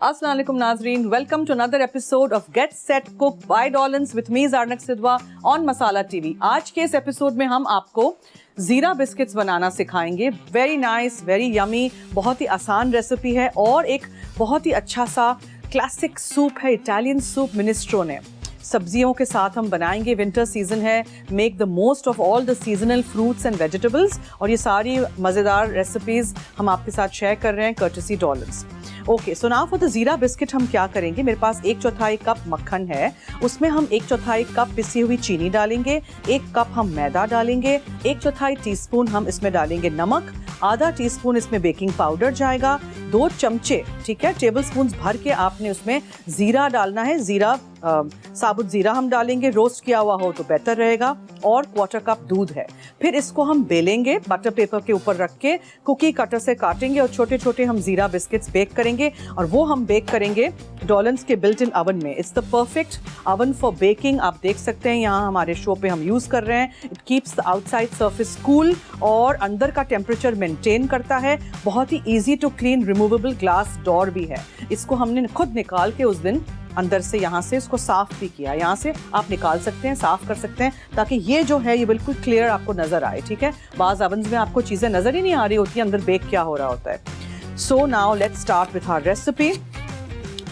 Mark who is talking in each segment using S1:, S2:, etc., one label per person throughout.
S1: अस्सलाम वालेकुम नाजरीन, welcome to another episode of get set cook by Dawlance with me Zarnak Sidhwa on Masala TV. आज के इस एपिसोड में हम आपको ज़ीरा बिस्किट्स बनाना सिखाएंगे। वेरी नाइस, वेरी यमी, बहुत ही आसान रेसिपी है और एक बहुत ही अच्छा सा क्लासिक सूप है, इटालियन सूप मिनेस्ट्रोने। सब्जियों के साथ हम बनाएंगे, विंटर सीजन है, make the most of all the seasonal fruits and vegetables. और ये सारी मज़ेदार रेसिपीज़ हम आपके साथ शेयर कर रहे हैं courtesy Dawlance. Okay, so now for the zeera biscuit हम क्या करेंगे, मेरे पास 1/4 कप मक्खन है, उसमें हम 1/4 कप पिसी हुई चीनी डालेंगे, 1 कप हम मैदा डालेंगे, 1/4 टीस्पून हम इसमें डालेंगे नमक, आधा टीस्पून इसमें बेकिंग पाउडर जाएगा, 2 चमचे, ठीक है, टेबल स्पून भर के आपने उसमें ज़ीरा डालना है। ज़ीरा साबुत ज़ीरा हम डालेंगे, रोस्ट किया हुआ हो तो बेहतर रहेगा, और 1/4 कप दूध है। फिर इसको हम बेलेंगे, बटर पेपर के ऊपर रख के कुकी कटर से काटेंगे और छोटे छोटे हम ज़ीरा बिस्किट्स बेक करेंगे, और वो हम बेक करेंगे डॉलन्स के बिल्ट इन अवन में। It's the perfect oven for baking. आप देख सकते हैं यहाँ हमारे शो पे हम यूज़ कर रहे हैं। It keeps the outside surface cool और अंदर का टेम्परेचर मेंटेन करता है। बहुत ही easy to clean, removable glass door भी है। इसको हमने खुद निकाल के उस दिन अंदर से यहाँ से इसको साफ़ भी किया। यहाँ से आप निकाल सकते हैं, साफ़ कर सकते हैं, ताकि ये जो है ये बिल्कुल क्लियर आपको नज़र आए, ठीक है। बाज़ ओवन्स में आपको चीज़ें नज़र ही नहीं आ रही होती अंदर बेक क्या हो रहा होता है। So now let's start with our recipe.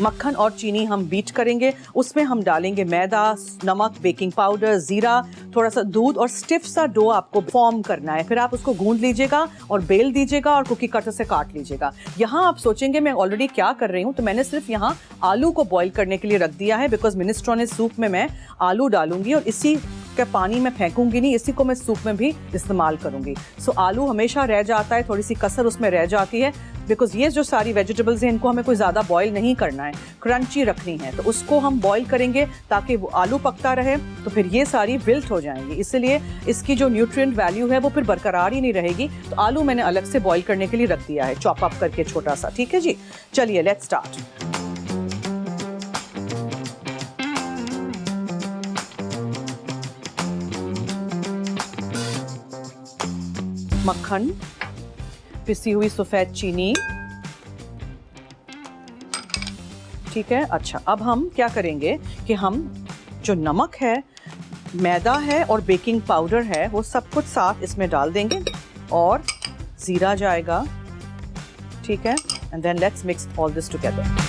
S1: मक्खन और चीनी हम बीट करेंगे, उसमें हम डालेंगे मैदा, नमक, बेकिंग पाउडर, ज़ीरा, थोड़ा सा दूध और स्टिफ सा डो आपको फॉर्म करना है। फिर आप उसको गूंद लीजिएगा और बेल दीजिएगा और कुकी कटर से काट लीजिएगा। यहाँ आप सोचेंगे मैं ऑलरेडी क्या कर रही हूँ, तो मैंने सिर्फ यहाँ आलू को बॉईल करने के लिए रख दिया है, बिकॉज मिनेस्ट्रोने सूप में मैं आलू डालूंगी और इसी के पानी में फेंकूंगी नहीं, इसी को मैं सूप में भी इस्तेमाल करूंगी। सो आलू हमेशा रह जाता है, थोड़ी सी कसर उसमें रह जाती है, बिकॉज ये जो सारी वेजिटेबल्स हैं इनको हमें कोई ज़्यादा बॉईल नहीं करना है, क्रंची रखनी है, तो उसको हम बॉईल करेंगे ताकि वो आलू पकता रहे, तो फिर ये सारी विल्ट हो जाएंगी, इसलिए इसकी जो न्यूट्रिएंट वैल्यू है वो फिर बरकरार ही नहीं रहेगी। तो आलू मैंने अलग से बॉईल करने के लिए रख दिया है, चॉप अप करके छोटा सा, ठीक है जी। चलिए लेट्स स्टार्ट। मक्खन, पिसी हुई सफ़ेद चीनी, ठीक है। अच्छा, अब हम क्या करेंगे कि हम जो नमक है, मैदा है और बेकिंग पाउडर है, वो सब कुछ साथ इसमें डाल देंगे और ज़ीरा जाएगा, ठीक है। And then let's mix all this together.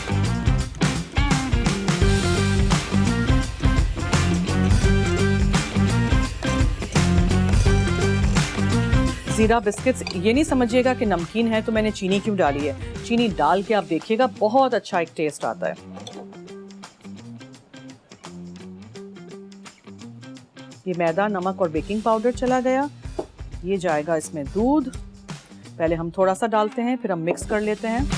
S1: ज़ीरा बिस्किट्स ये नहीं समझिएगा कि नमकीन है तो मैंने चीनी क्यों डाली है, चीनी डाल के आप देखिएगा बहुत अच्छा एक टेस्ट आता है। ये मैदा, नमक और बेकिंग पाउडर चला गया, ये जाएगा इसमें दूध। पहले हम थोड़ा सा डालते हैं, फिर हम मिक्स कर लेते हैं।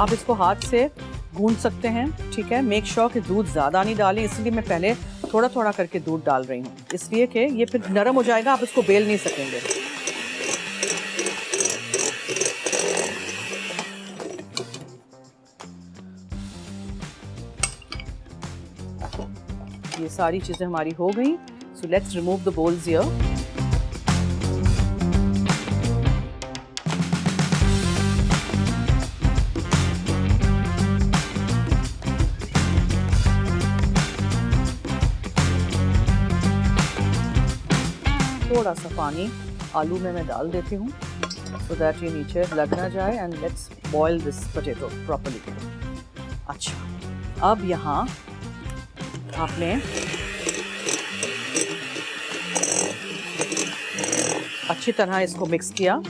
S1: आप इसको हाथ से गूंद सकते हैं, ठीक है। मेक श्योर कि दूध ज़्यादा नहीं डालें, इसलिए मैं पहले थोड़ा थोड़ा करके दूध डाल रही हूँ, इसलिए कि ये फिर नरम हो जाएगा, आप इसको बेल नहीं सकेंगे। ये सारी चीज़ें हमारी हो गई। So let's remove the bowls here. थोड़ा सा पानी आलू में मैं डाल देती हूँ सो दैट ये नीचे लग ना जाए, and let's boil this potato properly. अच्छा, अब यहाँ आपने अच्छी तरह इसको मिक्स किया।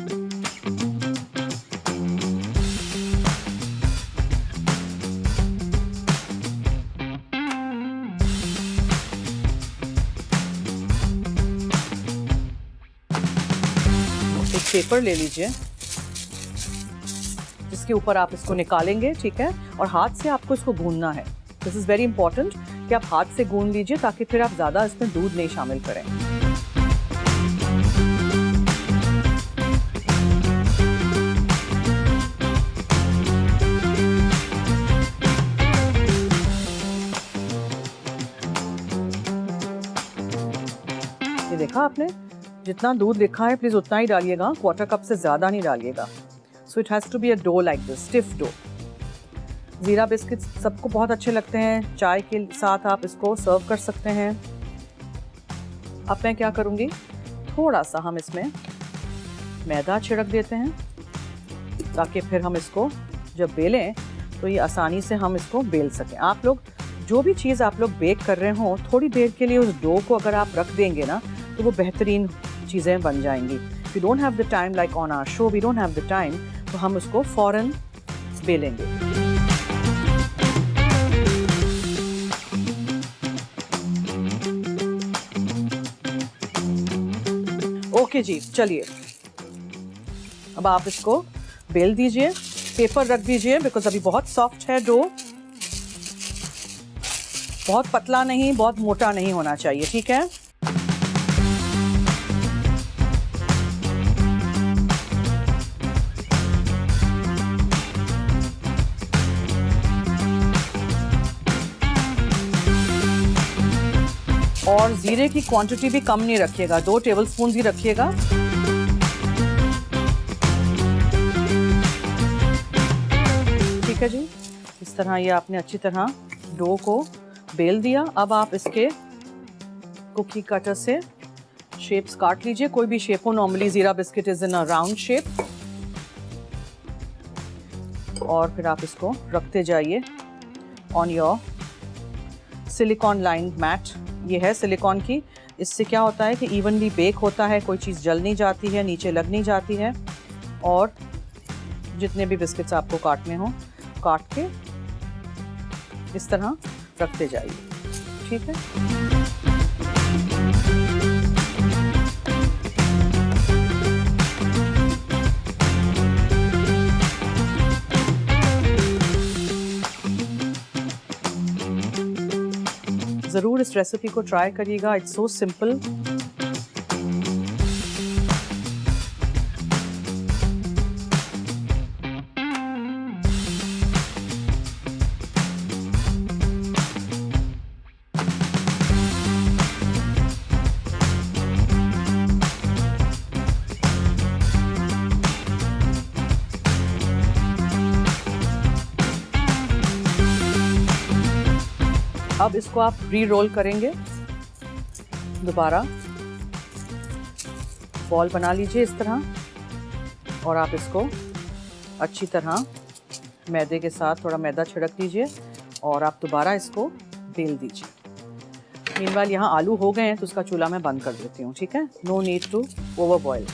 S1: पेपर ले लीजिए जिसके ऊपर आप इसको निकालेंगे, ठीक है, और हाथ से आपको इसको गूंदना है। दिस इज़ वेरी इंपॉर्टेंट कि आप हाथ से गूंद लीजिए ताकि फिर आप ज़्यादा इसमें दूध नहीं शामिल करें। ये देखा आपने, जितना दूध लिखा है प्लीज उतना ही डालिएगा, क्वार्टर कप से ज़्यादा नहीं डालिएगा। So it has to be a dough like this, stiff dough. ज़ीरा बिस्किट्स सबको बहुत अच्छे लगते हैं, चाय के साथ आप इसको सर्व कर सकते हैं। अब मैं क्या करूँगी, थोड़ा सा हम इसमें मैदा छिड़क देते हैं ताकि फिर हम इसको जब बेलें तो ये आसानी से हम इसको बेल सकें। आप लोग जो भी चीज़ आप लोग बेक कर रहे हो, थोड़ी देर के लिए उस डो को अगर आप रख देंगे ना तो वो बेहतरीन चीज़ें बन जाएंगी। We don't have the time like on our show, we don't have the time, तो हम उसको फ़ौरन बेलेंगे। ओके जी, चलिए अब आप इसको बेल दीजिए, पेपर रख दीजिए बिकॉज अभी बहुत सॉफ्ट है डो, बहुत पतला नहीं बहुत मोटा नहीं होना चाहिए, ठीक है। और जीरे की क्वांटिटी भी कम नहीं रखिएगा, 2 टेबलस्पून ही रखिएगा। ठीक है जी, इस तरह ये आपने अच्छी तरह डो को बेल दिया। अब आप इसके कुकी कटर से शेप्स काट लीजिए, कोई भी शेप हो। Normally jeera biscuit is in a round shape. और फिर आप इसको रखते जाइए on your silicone line mat. ये है सिलिकॉन की, इससे क्या होता है कि इवनली बेक होता है, कोई चीज़ जल नहीं जाती है, नीचे लग नहीं जाती है। और जितने भी बिस्किट्स आपको काटने हो काट के इस तरह रखते जाइए, ठीक है। ज़रूर इस रेसिपी को ट्राई करिएगा, इट्स सो सिंपल। अब इसको आप री रोल करेंगे, दोबारा बॉल बना लीजिए इस तरह और आप इसको अच्छी तरह मैदे के साथ थोड़ा मैदा छिड़क दीजिए और आप दोबारा इसको बेल दीजिए। मीनवाइल यहाँ आलू हो गए हैं तो उसका चूल्हा मैं बंद कर देती हूँ, ठीक है। No need to over boil.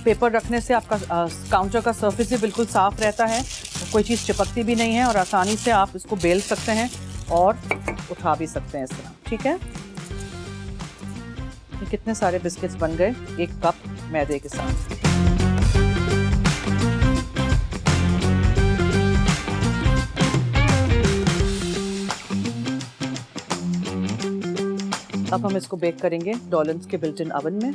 S1: Paper रखने से आपका काउंटर का सरफेस भी बिल्कुल साफ रहता है, कोई चीज़ चिपकती भी नहीं है और आसानी से आप इसको बेल सकते हैं और उठा भी सकते हैं इस तरह, ठीक है। ये कितने सारे बिस्किट्स बन गए 1 कप मैदे के साथ। अब हम इसको बेक करेंगे डॉलन्स के बिल्ट इन ओवन में।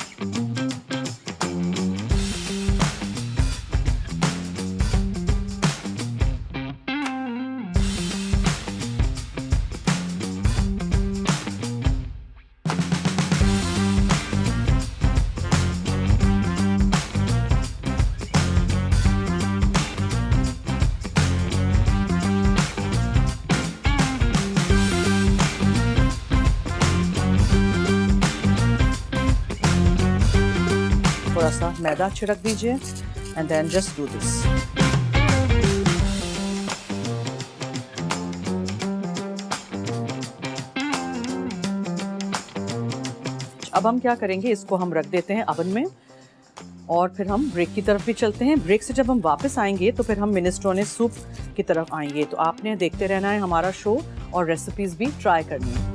S1: थोड़ा सा मैदा छिड़क दीजिए and then just do this. अब हम क्या करेंगे, इसको हम रख देते हैं ओवन में और फिर हम ब्रेक की तरफ भी चलते हैं। ब्रेक से जब हम वापस आएंगे तो फिर हम मिनेस्ट्रोने सूप की तरफ आएंगे। तो आपने देखते रहना है हमारा शो और रेसिपीज भी ट्राई करनी है।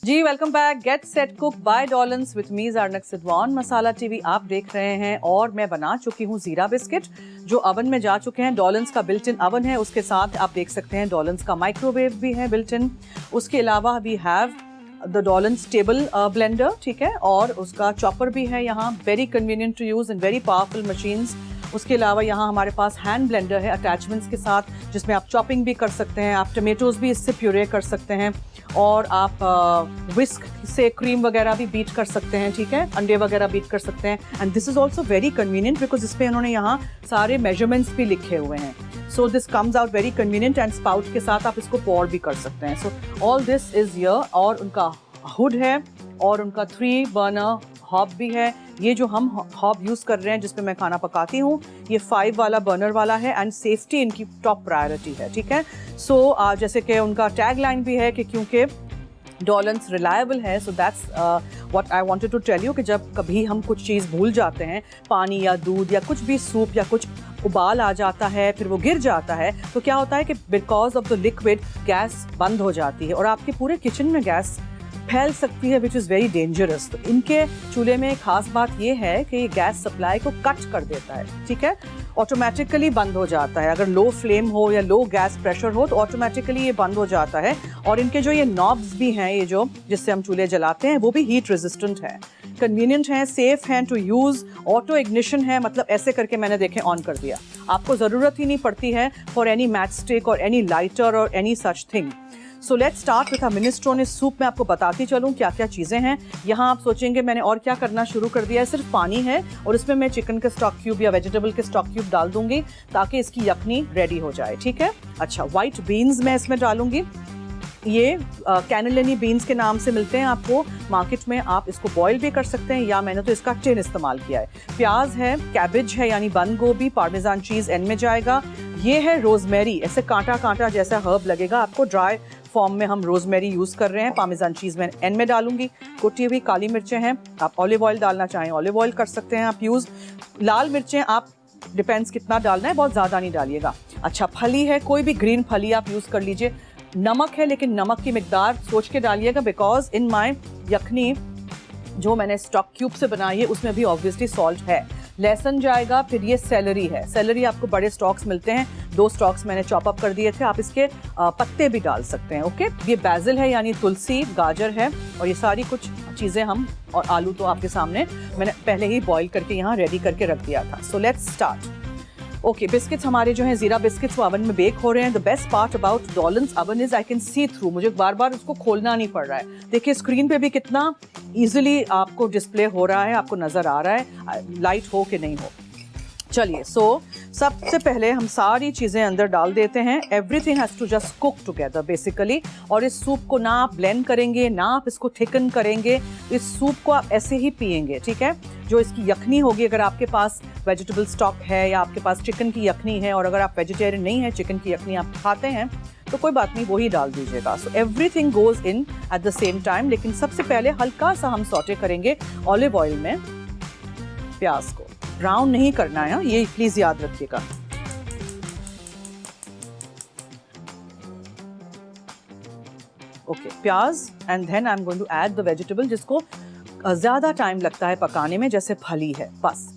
S1: जी welcome back. Get set cook by Dawlance with me Zarnak Sidhwa on Masala TV आप देख रहे हैं और मैं बना चुकी हूँ ज़ीरा बिस्किट जो अवन में जा चुके हैं। डॉलन्स का बिल्ट इन अवन है, उसके साथ आप देख सकते हैं डॉलन्स का माइक्रोवेव भी है बिल्ट इन। उसके अलावा we have the Dawlance table blender, ठीक है, और उसका चॉपर भी है यहाँ, very convenient to use and very powerful machines. उसके अलावा यहाँ हमारे पास हैंड ब्लेंडर है अटैचमेंट्स के साथ, जिसमें आप चॉपिंग भी कर सकते हैं, आप टमेटोज़ भी इससे प्यूरे कर सकते हैं और आप विस्क से क्रीम वगैरह भी बीट कर सकते हैं, ठीक है, अंडे वगैरह बीट कर सकते हैं। And this is also very convenient because इस पर इन्होंने यहाँ सारे मेजरमेंट्स भी लिखे हुए हैं। So this comes out very convenient and spout के साथ आप इसको पॉर भी कर सकते हैं। So all this is here और उनका हुड है और उनका 3 बर्नर हॉब भी है। ये जो हम हॉब यूज़ कर रहे हैं जिसमें मैं खाना पकाती हूँ, ये 5 वाला बर्नर वाला है एंड सेफ्टी इनकी टॉप प्रायोरिटी है, ठीक है। सो जैसे कि उनका टैग लाइन भी है कि क्योंकि डॉलन्स रिलायबल है, so that's what I wanted to tell you कि जब कभी हम कुछ चीज़ भूल जाते हैं, पानी या दूध या कुछ भी सूप या कुछ उबाल आ जाता है फिर वो गिर जाता है, तो क्या होता है कि because of the liquid gas बंद हो जाती है और आपके पूरे किचन में गैस फैल सकती है, विच इज़ वेरी डेंजरस। तो इनके चूल्हे में खास बात ये है कि ये गैस सप्लाई को कट कर देता है, ठीक है, ऑटोमेटिकली बंद हो जाता है। अगर लो फ्लेम हो या लो गैस प्रेशर हो तो ऑटोमेटिकली ये बंद हो जाता है। और इनके जो ये नॉब्स भी हैं, ये जो जिससे हम चूल्हे जलाते हैं, वो भी हीट रेजिस्टेंट है, कन्वीनियंट है, सेफ हैं टू यूज़, ऑटो इग्निशन है, मतलब ऐसे करके मैंने देखे ऑन कर दिया, आपको ज़रूरत ही नहीं पड़ती है फॉर एनी मैच स्टिक और एनी लाइटर और any such thing. So let's start with a minestrone soup. मैं आपको बताती चलूँ क्या क्या चीज़ें हैं। यहाँ आप सोचेंगे मैंने और क्या करना शुरू कर दिया है, सिर्फ पानी है और इसमें मैं चिकन के स्टॉक क्यूब या वेजिटेबल के स्टॉक क्यूब डाल दूंगी ताकि इसकी यखनी रेडी हो जाए, ठीक है। अच्छा, वाइट बीन्स मैं इसमें डालूंगी, ये कैनेलिनी बीन्स के नाम से मिलते हैं आपको मार्केट में, आप इसको बॉईल भी कर सकते हैं या मैंने तो इसका टिन इस्तेमाल किया है। प्याज है, कैबेज है यानी बंद गोभी, पार्मेजान चीज़ एंड में जाएगा। ये है रोजमेरी, ऐसे कांटा कांटा जैसा हर्ब लगेगा आपको, ड्राई फॉर्म में हम रोजमेरी यूज़ कर रहे हैं। पार्मेजान चीज़ मैं एंड में डालूंगी। कुटी हुई काली मिर्चें हैं, आप ऑलिव ऑयल डालना चाहें ऑलिव ऑयल कर सकते हैं आप यूज़। लाल मिर्चें आप डिपेंड्स कितना डालना है, बहुत ज़्यादा नहीं डालिएगा। अच्छा, फली है, कोई भी ग्रीन फली आप यूज़ कर लीजिए। नमक है, लेकिन नमक की मिकदार सोच के डालिएगा बिकॉज इन माई यखनी जो मैंने स्टॉक क्यूब से बनाई है उसमें भी ऑब्वियसली सॉल्ट है। लहसुन जाएगा, फिर ये सेलरी है, सेलरी आपको बड़े स्टॉक्स मिलते हैं, 2 स्टॉक्स मैंने चॉप अप कर दिए थे, आप इसके पत्ते भी डाल सकते हैं, ओके। ये बैजिल है यानी तुलसी, गाजर है और ये सारी कुछ चीज़ें हम, और आलू तो आपके सामने मैंने पहले ही बॉईल करके यहाँ रेडी करके रख दिया था। सो लेट्स स्टार्ट। ओके, बिस्किट्स हमारे जो हैं ज़ीरा बिस्किट्स वो अवन में बेक हो रहे हैं। The best part about Dawlance oven is I can see through, मुझे बार बार उसको खोलना नहीं पड़ रहा है। देखिए स्क्रीन पे भी कितना इजीली आपको डिस्प्ले हो रहा है, आपको नज़र आ रहा है लाइट हो कि नहीं हो। चलिए, सो सबसे पहले हम सारी चीज़ें अंदर डाल देते हैं। Everything has to just cook together basically. और इस सूप को ना आप ब्लेंड करेंगे ना आप इसको थिकन करेंगे, इस सूप को आप ऐसे ही पिएंगे, ठीक है। जो इसकी यखनी होगी, अगर आपके पास वेजिटेबल स्टॉक है या आपके पास चिकन की यखनी है, और अगर आप वेजिटेरियन नहीं है, चिकन की यखनी आप खाते हैं तो कोई बात नहीं, वही डाल दीजिएगा। So everything goes in at the same time. लेकिन सबसे पहले हल्का सा हम सॉटे करेंगे ऑलिव ऑयल में प्याज को, ब्राउन नहीं करना है, ये प्लीज याद रखिएगा। ओके, प्याज and then I am going to add the vegetable जिसको ज़्यादा टाइम लगता है पकाने में, जैसे फली है बस।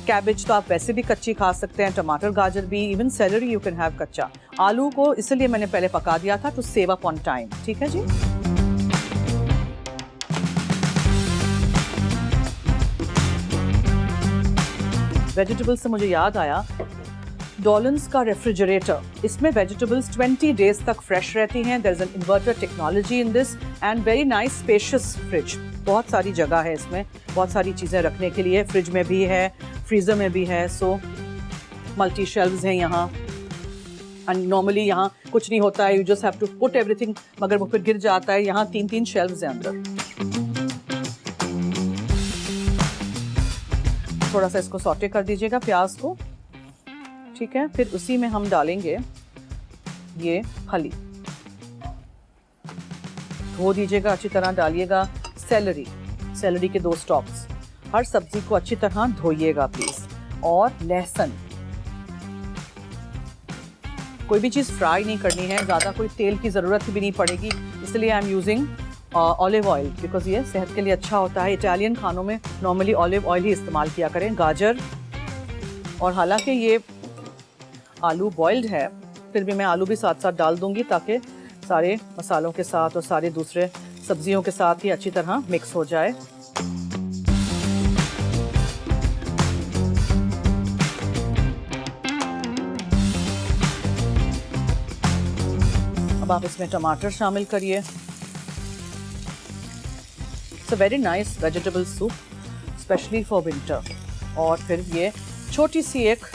S1: कैबेज तो आप वैसे भी कच्ची खा सकते हैं, टमाटर गाजर भी, even celery you can have कच्चा। आलू को इसलिए मैंने पहले पका दिया था to save up on time, ठीक है जी। वेजिटेबल्स से मुझे याद आया, डॉलन्स का रेफ्रिजरेटर, इसमें वेजिटेबल्स 20 डेज तक फ्रेश रहती हैं। There is an inverter technology in this and very nice spacious fridge, बहुत सारी जगह है इसमें, बहुत सारी चीज़ें रखने के लिए, फ्रिज में भी है, फ्रीज़र में भी है। सो मल्टी शेल्व्स हैं यहाँ। एंड नॉर्मली यहाँ कुछ नहीं होता है, you just have to put everything, मगर वो फिर गिर जाता है। यहाँ 3-3 शेल्व्स हैं अंदर। थोड़ा सा इसको सॉटे कर दीजिएगा प्याज को, ठीक है। फिर उसी में हम डालेंगे ये फली, धो दीजिएगा अच्छी तरह, डालिएगा सेलरी, सेलरी के 2 स्टॉक्स। हर सब्जी को अच्छी तरह धोइएगा प्लीज। और लहसुन, कोई भी चीज़ फ्राई नहीं करनी है, ज़्यादा कोई तेल की ज़रूरत भी नहीं पड़ेगी, इसलिए I am using olive oil, because ये सेहत के लिए अच्छा होता है। इटालियन खानों में नॉर्मली ऑलिव ऑयल ही इस्तेमाल किया करें। गाजर, और हालांकि ये आलू बॉइल्ड है, फिर भी मैं आलू भी साथ साथ डाल दूंगी ताकि सारे मसालों के साथ और सारे दूसरे सब्जियों के साथ ही अच्छी तरह मिक्स हो जाए। अब आप इसमें टमाटर शामिल करिए। It's a very nice vegetable soup specially for winter. और फिर ये छोटी सी एक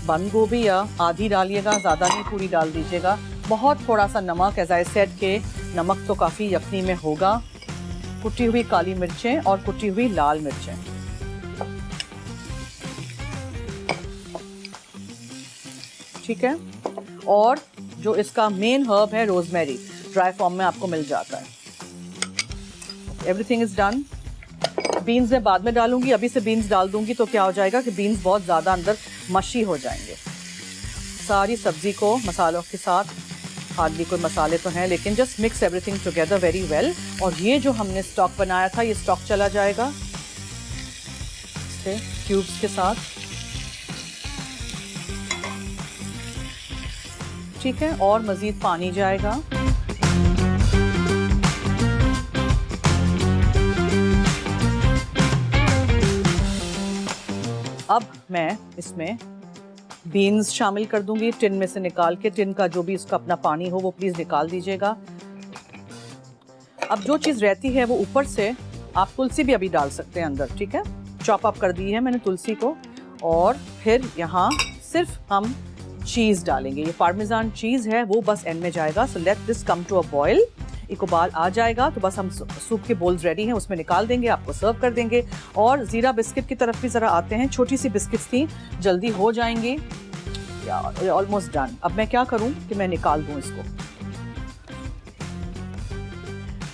S1: बंद गोभी या आधी डालिएगा, ज़्यादा नहीं, पूरी डाल दीजिएगा। बहुत थोड़ा सा नमक, एज आई सेड के नमक तो काफ़ी यखनी में होगा। कुटी हुई काली मिर्चें और कुटी हुई लाल मिर्चें। ठीक है। और जो इसका मेन हर्ब है रोजमेरी, ड्राई फॉर्म में आपको मिल जाता है। Everything is done. बीन्स मैं बाद में डालूंगी, अभी से बीन्स डाल दूंगी तो क्या हो जाएगा कि बीन्स बहुत ज़्यादा अंदर मशी हो जाएंगे। सारी सब्जी को मसालों के साथ, हार्डली कोई मसाले तो हैं, लेकिन just mix everything together very well. और ये जो हमने स्टॉक बनाया था, ये स्टॉक चला जाएगा इसके क्यूब्स के साथ। ठीक है। और मज़ीद पानी जाएगा। अब मैं इसमें बीन्स शामिल कर दूंगी, टिन में से निकाल के। टिन का जो भी इसका अपना पानी हो वो प्लीज़ निकाल दीजिएगा। अब जो चीज़ रहती है वो ऊपर से आप तुलसी भी अभी डाल सकते हैं अंदर। ठीक है। चॉप अप कर दी है मैंने तुलसी को। और फिर यहाँ सिर्फ हम चीज़ डालेंगे। ये पार्मेजान चीज़ है, वो बस एंड में जाएगा। So let this come to a boil. एक उबाल आ जाएगा तो बस हम सूप के बोल्स रेडी हैं, उसमें निकाल देंगे, आपको सर्व कर देंगे। और ज़ीरा बिस्किट की तरफ भी ज़रा आते हैं। छोटी सी बिस्किट्स थी, जल्दी हो जाएंगी। Almost done. अब मैं क्या करूं कि मैं निकाल दूं इसको।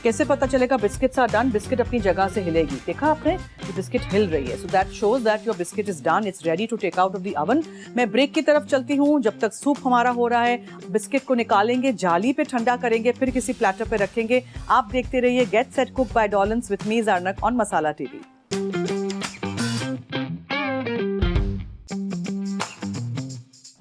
S1: कैसे पता चलेगा बिस्किट्स आर डन? बिस्किट अपनी जगह से हिलेगी। देखा आपने, ये बिस्किट हिल रही है। So that shows that your biscuit is done, it's ready to take out of the oven. मैं ब्रेक की तरफ चलती हूँ। जब तक सूप हमारा हो रहा है, बिस्किट को निकालेंगे, जाली पे ठंडा करेंगे, फिर किसी प्लेटर पे रखेंगे। आप देखते रहिए get set cook by Dawlance with me Zarnak on Masala TV.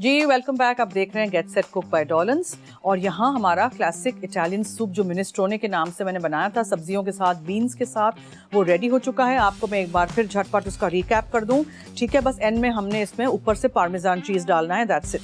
S1: जी वेलकम बैक। आप देख रहे हैं get set cook by Dawlance. और यहाँ हमारा क्लासिक इटालियन सूप जो मिनेस्ट्रोने के नाम से मैंने बनाया था, सब्जियों के साथ, बीन्स के साथ, वो रेडी हो चुका है। आपको मैं एक बार फिर झटपट उसका रिकैप कर दूं। ठीक है। बस एंड में हमने इसमें ऊपर से पार्मेजान चीज़ डालना है, दैट्स इट।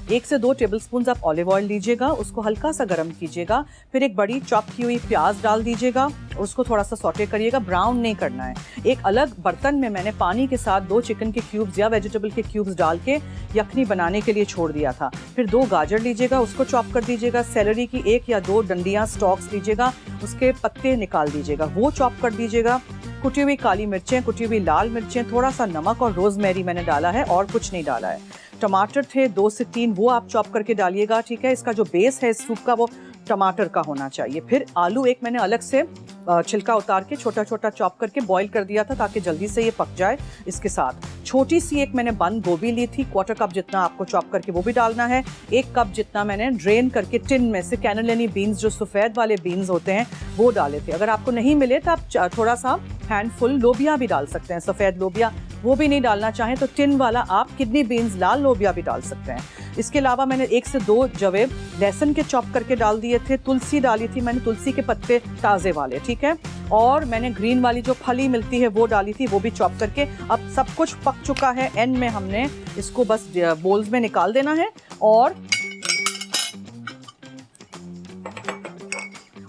S1: 1 से 2 टेबलस्पून आप ऑलिव ऑयल लीजिएगा, उसको हल्का सा गर्म कीजिएगा। फिर एक बड़ी चॉप की हुई प्याज डाल दीजिएगा, उसको थोड़ा सा सौटे करिएगा, ब्राउन नहीं करना है। एक अलग बर्तन में मैंने पानी के साथ 2 चिकन के क्यूब्स या वेजिटेबल के क्यूब्स डाल के यखनी बनाने के लिए छोड़ दिया था। फिर 2 गाजर लीजिएगा, उसको चॉप कर दीजिएगा। सेलरी की 1 या 2 डंडियाँ स्टॉक्स लीजिएगा, उसके पत्ते निकाल दीजिएगा, वो चॉप कर दीजिएगा। कुटी हुई काली मिर्चें, कुटी हुई लाल मिर्चें, थोड़ा सा नमक और रोजमेरी मैंने डाला है, और कुछ नहीं डाला है। टमाटर थे 2 से 3, वो आप चॉप करके डालिएगा। ठीक है। इसका जो बेस है इस सूप का वो टमाटर का होना चाहिए। फिर आलू एक मैंने अलग से छिलका उतार के छोटा छोटा चॉप करके बॉईल कर दिया था ताकि जल्दी से ये पक जाए। इसके साथ छोटी सी एक मैंने बंद गोभी ली थी, 1/4 कप जितना आपको चॉप करके वो भी डालना है। 1 कप जितना मैंने ड्रेन करके टिन में से कैनेलेनी बीन्स, जो सफ़ेद वाले बीन्स होते हैं, वो डाले थे। अगर आपको नहीं मिले तो आप थोड़ा सा हैंडफुल लोबिया भी डाल सकते हैं, सफ़ेद लोबिया। वो भी नहीं डालना चाहें तो टिन वाला आप किडनी बीन्स, लाल लोबिया भी डाल सकते हैं। इसके अलावा मैंने 1 से 2 जवे लहसुन के चॉप करके डाल दिए थे। तुलसी डाली थी मैंने, तुलसी के पत्ते ताज़े वाले। ठीक है। और मैंने ग्रीन वाली जो फली मिलती है वो डाली थी, वो भी चॉप करके। अब सब कुछ पक चुका है। एंड में हमने इसको बस बोल्स में निकाल देना है और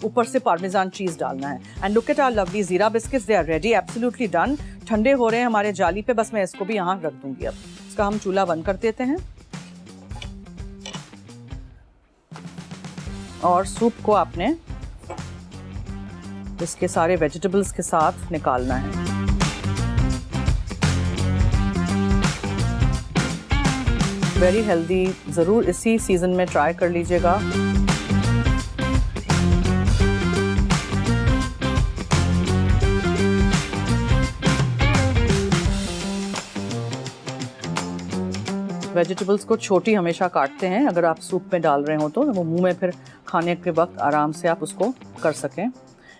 S1: ऊपर से पार्मेजान चीज़ डालना है। And look at our lovely zeera biscuits, they are ready, absolutely done. ठंडे हो रहे हैं हमारे जाली पे, बस मैं इसको भी यहाँ रख दूंगी। अब इसका हम चूल्हा बंद कर देते हैं और सूप को आपने इसके सारे वेजिटेबल्स के साथ निकालना है। वेरी हेल्दी, ज़रूर इसी सीज़न में ट्राई कर लीजिएगा। वेजिटेबल्स को छोटी हमेशा काटते हैं, अगर आप सूप में डाल रहे हो तो वो मुंह में फिर खाने के वक्त आराम से आप उसको कर सकें।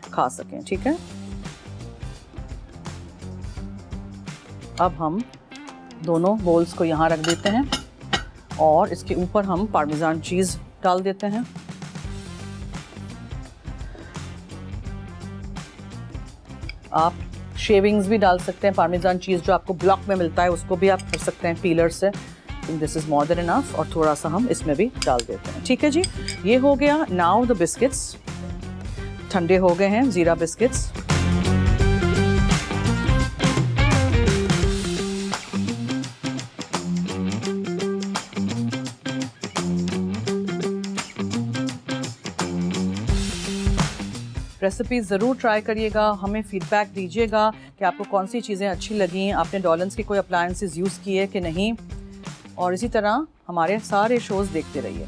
S1: खा सकें। ठीक है, अब हम दोनों बोल्स को यहाँ रख देते हैं और इसके ऊपर हम पार्मेजान चीज़ डाल देते हैं। आप शेविंग्स भी डाल सकते हैं, पार्मेजान चीज़ जो आपको ब्लॉक में मिलता है उसको भी आप कर सकते हैं पीलर से। This is more than enough, और थोड़ा सा हम इसमें भी डाल देते हैं। ठीक है जी, ये हो गया। नाउ द बिस्किट्स ठंडे हो गए हैं, ज़ीरा बिस्किट्स। रेसिपी ज़रूर ट्राई करिएगा, हमें फीडबैक दीजिएगा कि आपको कौन सी चीज़ें अच्छी लगी, आपने डॉलन्स के कोई अप्लायंसेस यूज़ किए कि नहीं, और इसी तरह हमारे सारे शोज़ देखते रहिए।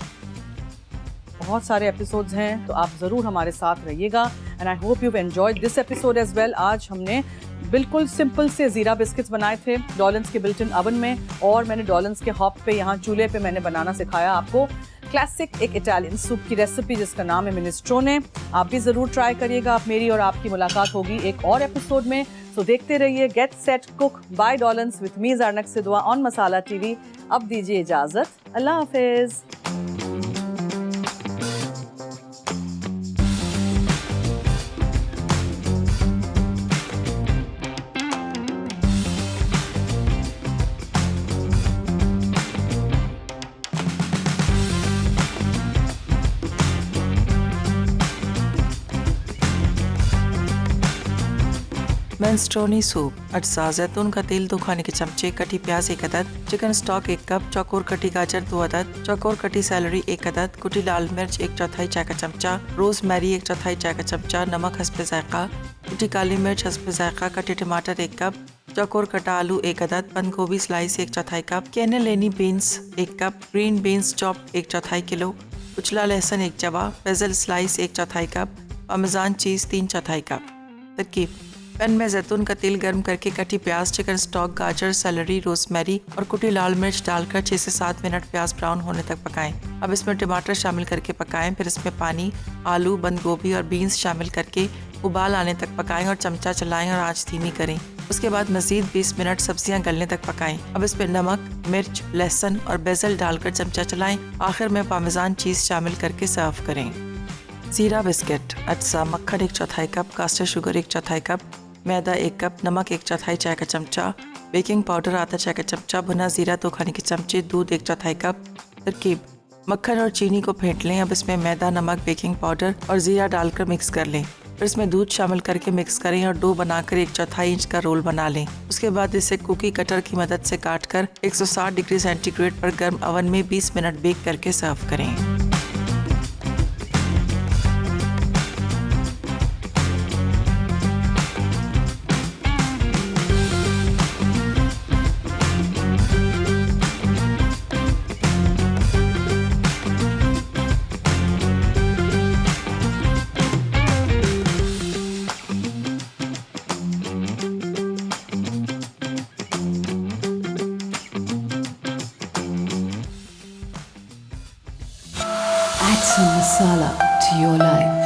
S1: बहुत सारे एपिसोड्स हैं, तो आप ज़रूर हमारे साथ रहिएगा। And I hope you enjoyed this episode as well. आज हमने बिल्कुल सिंपल से ज़ीरा बिस्किट्स बनाए थे डॉलन्स के बिल्ट इन अवन में, और मैंने डॉलन्स के हॉप पे यहाँ चूल्हे पे मैंने बनाना सिखाया आपको क्लासिक एक इटालियन सूप की रेसिपी जिसका नाम है मिनेस्ट्रोने। आप भी ज़रूर ट्राई करिएगा। आप मेरी और आपकी मुलाकात होगी एक और एपिसोड में, सो देखते रहिए get set cook by Dawlance with me Zarnak Sidhwa on Masala TV. अब दीजिए इजाज़त, अल्लाह हाफिज़।
S2: Minestrone soup. अज्जा: जैतून का तेल 2 खाने के चमचे, कटी प्याज 1 अदद, चिकन स्टॉक 1 कप, चौकोर कटी गाजर 2 अदद, चौकोर कटी सैलरी 1 अदद, कुटी लाल मिर्च 1/4 चाय का चमचा, रोज़मेरी 1/4 चाय का चमचा, नमक हस्बे जायका, कुटी काली मिर्च हस्बे जायका, कटे टमाटर 1 कप, चौकोर कटा आलू 1 अदद, बंद गोभी slice 1/4 cup, cannellini beans 1 cup, green beans chop 1/4 kilo, कुचला लहसुन 1 जवा, basil slice 1/4 cup, parmesan cheese 3/4 cup. तरकीब: पैन में जैतून का तेल गर्म करके कटी प्याज, चिकन स्टॉक, गाजर, सैलरी, रोज़मेरी और कुटी लाल मिर्च डालकर 6 से 7 मिनट प्याज ब्राउन होने तक पकाएं। अब इसमें टमाटर शामिल करके पकाएं, फिर इसमें पानी, आलू, बंद गोभी और बीन्स शामिल करके उबाल आने तक पकाएं और चमचा चलाएं और आंच धीमी करें। उसके बाद मज़ीद 20 मिनट सब्जियां गलने तक पकाएं। अब इसमें नमक, मिर्च, लहसुन और बेसल डालकर चमचा चलाएं। आखिर में पार्मेजान चीज़ शामिल करके सर्व करें। ज़ीरा बिस्किट। अज्जा: मक्खन 1/4 कप, कास्टर शुगर 1/4 कप, मैदा 1 कप, नमक 1/4 चाय का चमचा, बेकिंग पाउडर आधा चाय का चमचा, भुना ज़ीरा 2 खाने के चमचे, दूध 1/4 कप। तरकीब: मक्खन और चीनी को फेंट लें। अब इसमें मैदा, नमक, बेकिंग पाउडर और ज़ीरा डालकर मिक्स कर लें। फिर इसमें दूध शामिल करके मिक्स करें और डो बनाकर 1/4 इंच का रोल बना लें। उसके बाद इसे कुकी कटर की मदद से काटकर 160 डिग्री सेंटीग्रेड पर गर्म ओवन में 20 मिनट बेक करके सर्व करें।
S3: Add some masala to your life.